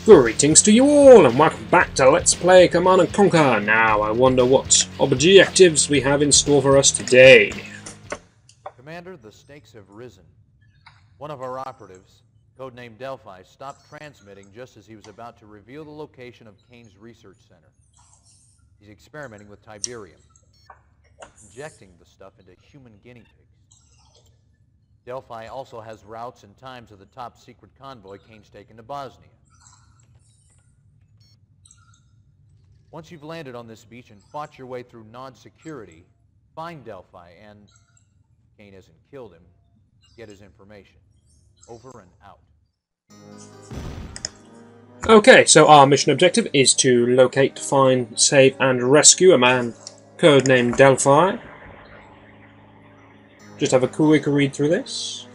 Greetings to you all, and welcome back to Let's Play Command & Conquer. Now, I wonder what objectives we have in store for us today. Commander, the stakes have risen. One of our operatives, codenamed Delphi, stopped transmitting just as he was about to reveal the location of Kane's research center. He's experimenting with Tiberium, injecting the stuff into human guinea pigs. Delphi also has routes and times of the top secret convoy Kane's taken to Bosnia. Once you've landed on this beach and fought your way through Nod security, find Delphi and, if Kane hasn't killed him, get his information. Over and out. Okay, so our mission objective is to locate, find, save and rescue a man codenamed Delphi. Just have a quick read through this.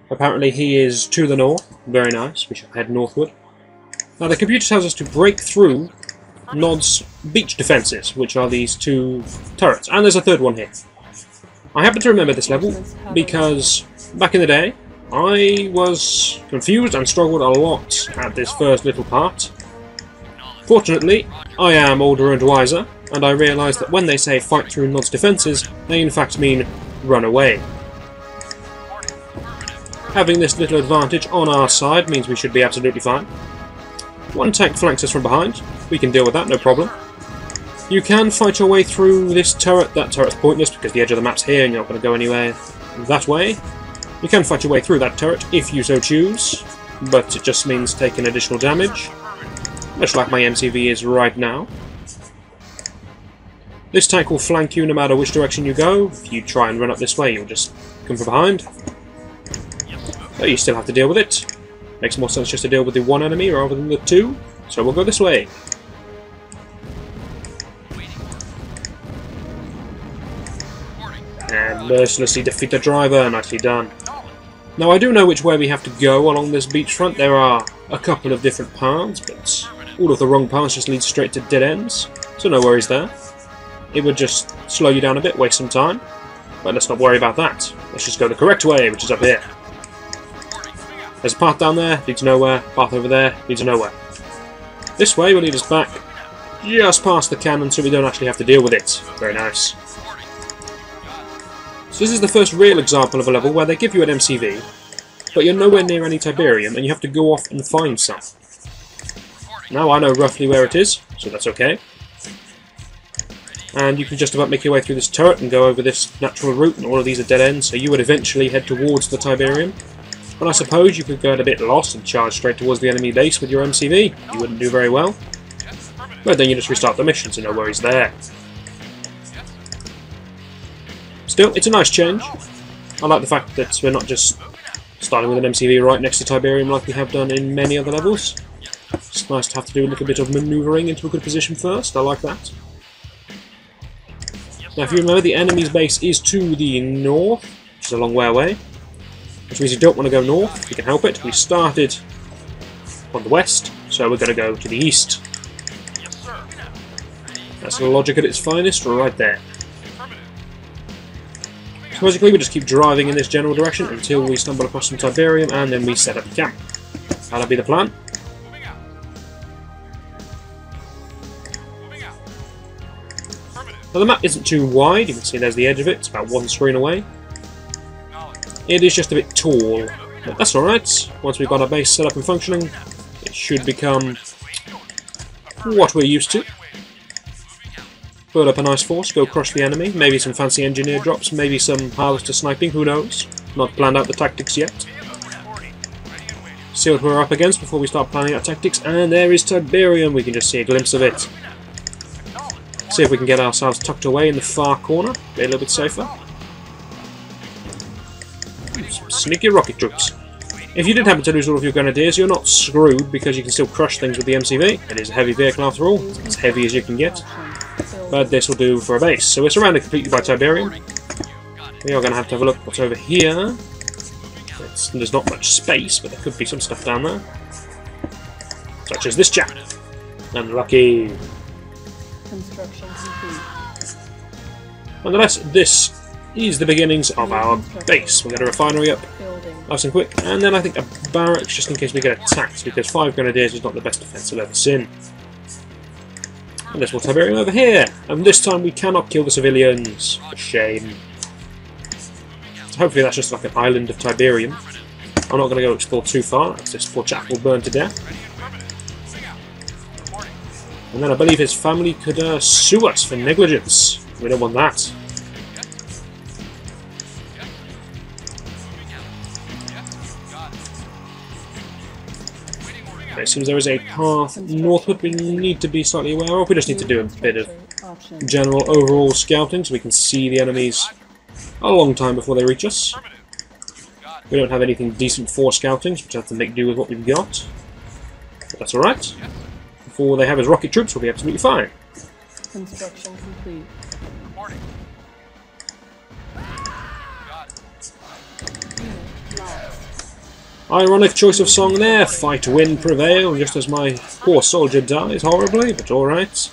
Apparently he is to the north. Very nice. We shall head northward. Now the computer tells us to break through Nod's beach defences, which are these two turrets. And there's a third one here. I happen to remember this level because back in the day I was confused and struggled a lot at this first little part. Fortunately, I am older and wiser, and I realised that when they say fight through Nod's defences, they in fact mean run away. Having this little advantage on our side means we should be absolutely fine. One tank flanks us from behind. We can deal with that, no problem. You can fight your way through this turret. That turret's pointless because the edge of the map's here and you're not going to go anywhere that way. You can fight your way through that turret if you so choose, but it just means taking additional damage, much like my MCV is right now. This tank will flank you no matter which direction you go. If you try and run up this way, you'll just come from behind. But you still have to deal with it. Makes more sense just to deal with the one enemy rather than the two, so we'll go this way. And mercilessly defeat the driver, nicely done. Now I do know which way we have to go along this beachfront. There are a couple of different paths, but all of the wrong paths just lead straight to dead ends, so no worries there. It would just slow you down a bit, waste some time, but let's not worry about that. Let's just go the correct way, which is up here. There's a path down there, leads to nowhere. Path over there, leads to nowhere. This way will lead us back just past the cannon so we don't actually have to deal with it. Very nice. So this is the first real example of a level where they give you an MCV, but you're nowhere near any Tiberium and you have to go off and find some. Now I know roughly where it is, so that's okay. And you can just about make your way through this turret and go over this natural route, and all of these are dead ends, so you would eventually head towards the Tiberium. But I suppose you could get a bit lost and charge straight towards the enemy base with your MCV. You wouldn't do very well. But then you just restart the mission, so no worries there. Still, it's a nice change. I like the fact that we're not just starting with an MCV right next to Tiberium like we have done in many other levels. It's nice to have to do a little bit of manoeuvring into a good position first. I like that. Now if you remember, the enemy's base is to the north, which is a long way away. Which means you don't want to go north, if you can help it. We started on the west, so we're going to go to the east. That's the logic at its finest, right there. So basically we just keep driving in this general direction until we stumble across some Tiberium, and then we set up camp. That'll be the plan. Now the map isn't too wide, you can see there's the edge of it, it's about one screen away. It is just a bit tall, but that's alright. Once we've got our base set up and functioning, it should become what we're used to. Build up a nice force, go crush the enemy, maybe some fancy engineer drops, maybe some harvester sniping, who knows. Not planned out the tactics yet. See what we're up against before we start planning out tactics, and there is Tiberium, we can just see a glimpse of it. See if we can get ourselves tucked away in the far corner, be a little bit safer. Some sneaky rocket troops. If you did happen to lose all of your grenadiers, you're not screwed because you can still crush things with the MCV. It is a heavy vehicle after all, as heavy as you can get. But this will do for a base. So we're surrounded completely by Tiberium. We are going to have a look what's over here. There's not much space, but there could be some stuff down there. Such as this chap. Unlucky. Construction complete. Nonetheless, this is the beginnings of our base. We'll get a refinery up nice and quick, and then I think a barracks just in case we get attacked, because 5 grenadiers is not the best defence I've ever seen. And there's more Tiberium over here, and this time we cannot kill the civilians. A shame. So hopefully that's just like an island of Tiberium. I'm not going to go explore too far, as this poor chap will burn to death. And then I believe his family could sue us for negligence. We don't want that. It seems there is a path northward we need to be slightly aware of. We just need to do a bit of general overall scouting so we can see the enemies a long time before they reach us. We don't have anything decent for scouting, so we have to make do with what we've got. But that's alright. Before they have his rocket troops, we'll be absolutely fine. Construction complete. Ironic choice of song there. Fight, win, prevail, just as my poor soldier dies horribly, but alright.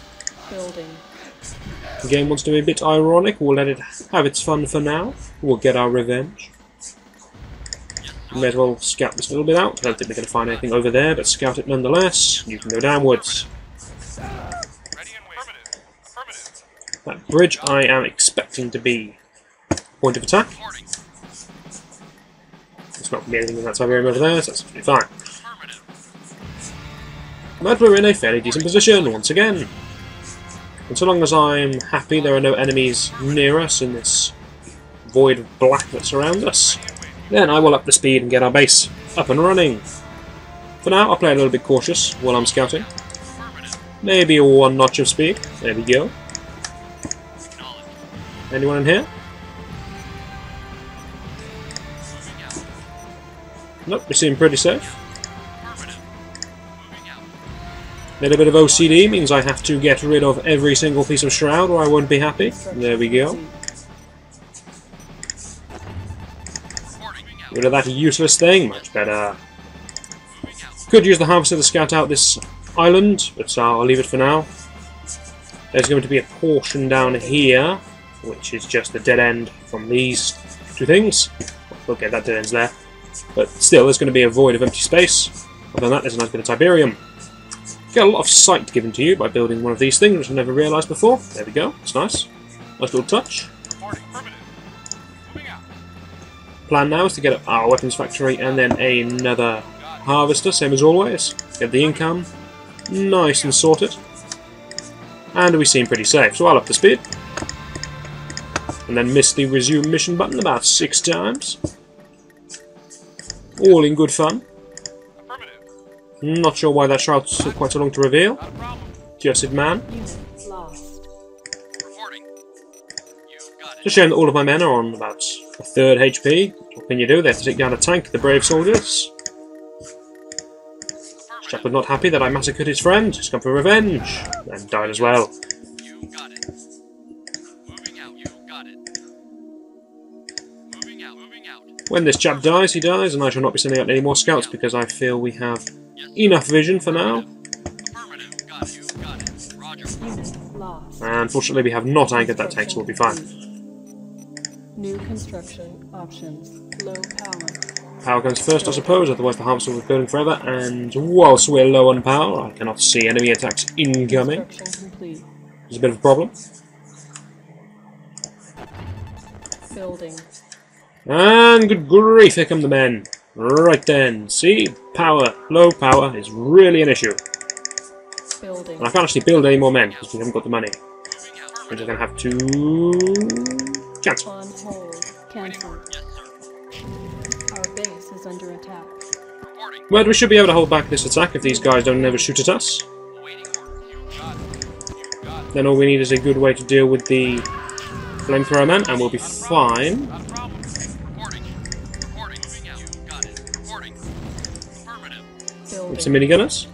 The game wants to be a bit ironic, we'll let it have its fun for now. We'll get our revenge. We may as well scout this a little bit out. I don't think we're going to find anything over there, but scout it nonetheless. You can go downwards. That bridge I am expecting to be point of attack. It's not going to be anything in that Tiberium over there, so that's absolutely fine. But we're in a fairly decent position once again. And so long as I'm happy there are no enemies near us in this void of black that surrounds us, then I will up the speed and get our base up and running. For now, I'll play a little bit cautious while I'm scouting. Maybe 1 notch of speed. There we go. Anyone in here? Nope, we seem pretty safe. Little bit of OCD means I have to get rid of every single piece of shroud or I won't be happy. There we go. Rid of that useless thing, much better. Could use the harvester to scout out this island, but I'll leave it for now. There's going to be a portion down here, which is just the dead end from these 2 things. Okay, that dead end's there. But still, there's going to be a void of empty space. Other than that, there's a nice bit of Tiberium. Get a lot of sight given to you by building one of these things, which I've never realised before. There we go, it's nice. Nice little touch. Plan now is to get up our weapons factory and then another harvester, same as always. Get the income nice and sorted. And we seem pretty safe, so I'll up the speed. And then miss the resume mission button about 6 times. All in good fun. Not sure why that shroud took quite so long to reveal. Cursed man. It's a shame that all of my men are on about a 3rd HP. What can you do? They have to take down a tank, the brave soldiers. Jack was not happy that I massacred his friend. He's come for revenge. And died as well. When this chap dies, he dies, and I shall not be sending out any more scouts because I feel we have enough vision for now. And fortunately we have not anchored that tank, so we'll be fine. New construction options. Low power. Power comes first, I suppose, otherwise the harvester will be burning forever, and whilst we're low on power, I cannot see enemy attacks incoming. It's a bit of a problem. Building. And good grief, here come the men. Right then, see? Power, low power is really an issue. Building. And I can't actually build any more men because we haven't got the money. Which I'm going to have to cancel. On hold. Cancel. Our base is under attack. Well, we should be able to hold back this attack if these guys don't never shoot at us. Then all we need is a good way to deal with the flamethrower men and we'll be fine. With some minigunners.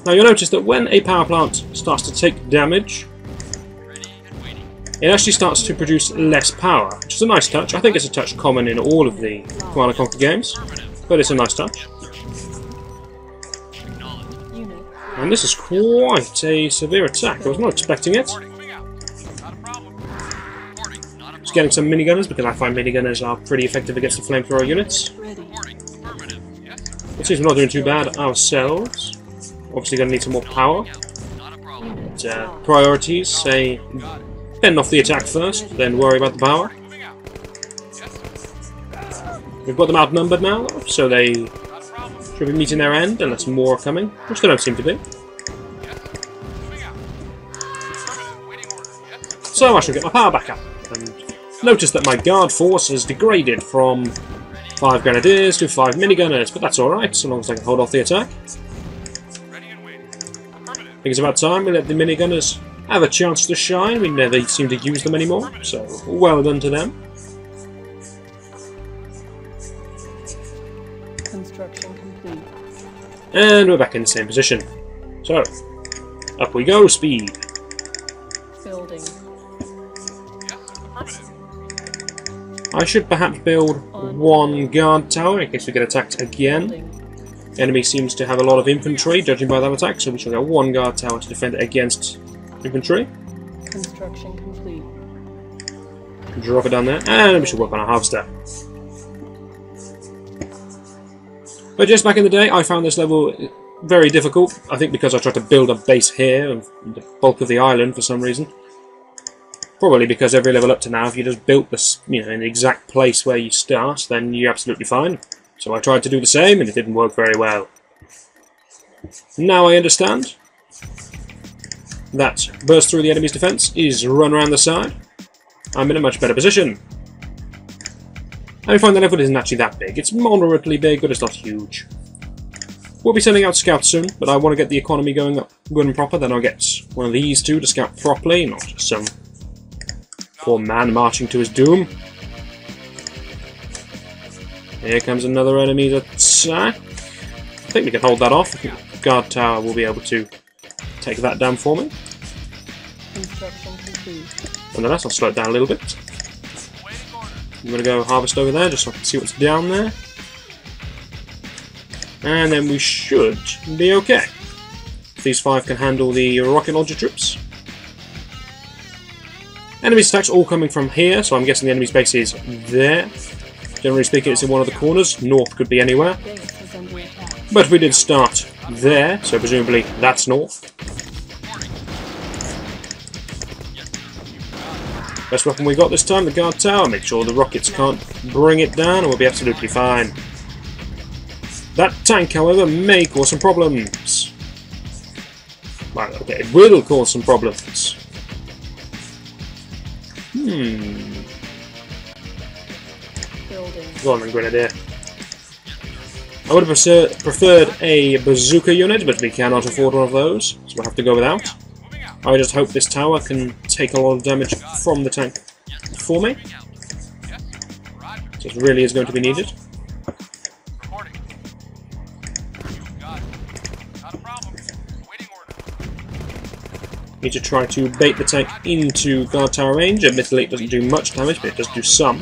Now you'll notice that when a power plant starts to take damage, it actually starts to produce less power, which is a nice touch. I think it's a touch common in all of the Command & Conquer games, but it's a nice touch. And this is quite a severe attack. I was not expecting it. Just getting some minigunners, because I find minigunners are pretty effective against the flamethrower units. It seems we're not doing too bad ourselves. Obviously going to need some more power. But, priorities, say, fend off the attack first, then worry about the power. We've got them outnumbered now, so they should be meeting their end, unless more are coming, which they don't seem to be. So I shall get my power back up, and notice that my guard force has degraded from 5 grenadiers to 5 minigunners, but that's alright, so long as I can hold off the attack. I think it's about time we let the minigunners have a chance to shine. We never seem to use them anymore, so well done to them. Construction complete. And we're back in the same position. So, up we go, speed. Building. I should perhaps build 1 guard tower in case we get attacked again. Building. The enemy seems to have a lot of infantry, judging by that attack, so we shall get 1 guard tower to defend against infantry. Construction complete. Drop it down there, and we should work on our harvester. But just back in the day, I found this level very difficult. I think because I tried to build a base here, and the bulk of the island for some reason. Probably because every level up to now, if you just built this, in the exact place where you start, then you're absolutely fine. So I tried to do the same, and it didn't work very well. Now I understand that burst through the enemy's defense is run around the side. I'm in a much better position. And we find the level isn't actually that big. It's moderately big, but it's not huge. We'll be sending out scouts soon, but I want to get the economy going up good and proper. Then I'll get one of these two to scout properly, not just some poor man marching to his doom. Here comes another enemy attack. I think we can hold that off. I think the guard tower will be able to take that down for me. Construction complete. Nonetheless, I'll slow it down a little bit. I'm going to go harvest over there just so I can see what's down there. And then we should be okay. If these 5 can handle the rocket launcher troops. Enemy's attacks all coming from here, so I'm guessing the enemy's base is there. Generally speaking, it's in one of the corners. North could be anywhere. Base is under attack. But we did start there, so presumably that's north. Best weapon we got this time, the guard tower. Make sure the rockets can't bring it down, and we'll be absolutely fine. That tank, however, may cause some problems. Well, okay, it will cause some problems. Building. Go on then, Grenadier. I would have preferred a bazooka unit, but we cannot afford one of those, so we'll have to go without. I just hope this tower can take a lot of damage from the tank for me. So it really is going to be needed. Need to try to bait the tank into guard tower range. Admittedly, it doesn't do much damage, but it does do some.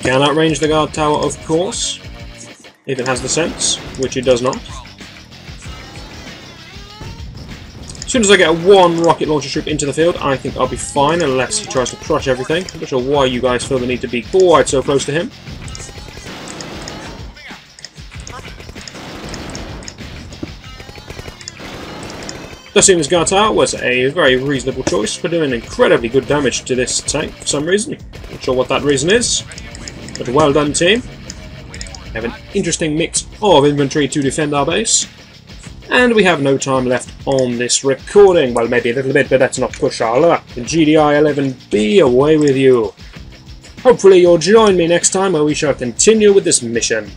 Can outrange the guard tower, of course, if it has the sense, which it does not. As soon as I get 1 rocket launcher troop into the field, I think I'll be fine, unless he tries to crush everything. I'm not sure why you guys feel the need to be quite so close to him. Does seem this guard tower was a very reasonable choice for doing incredibly good damage to this tank for some reason. Not sure what that reason is, but well done, team. We have an interesting mix of infantry to defend our base, and we have no time left on this recording. Well, maybe a little bit, but let's not push our luck. The GDI-11B, away with you. Hopefully you'll join me next time where we shall continue with this mission.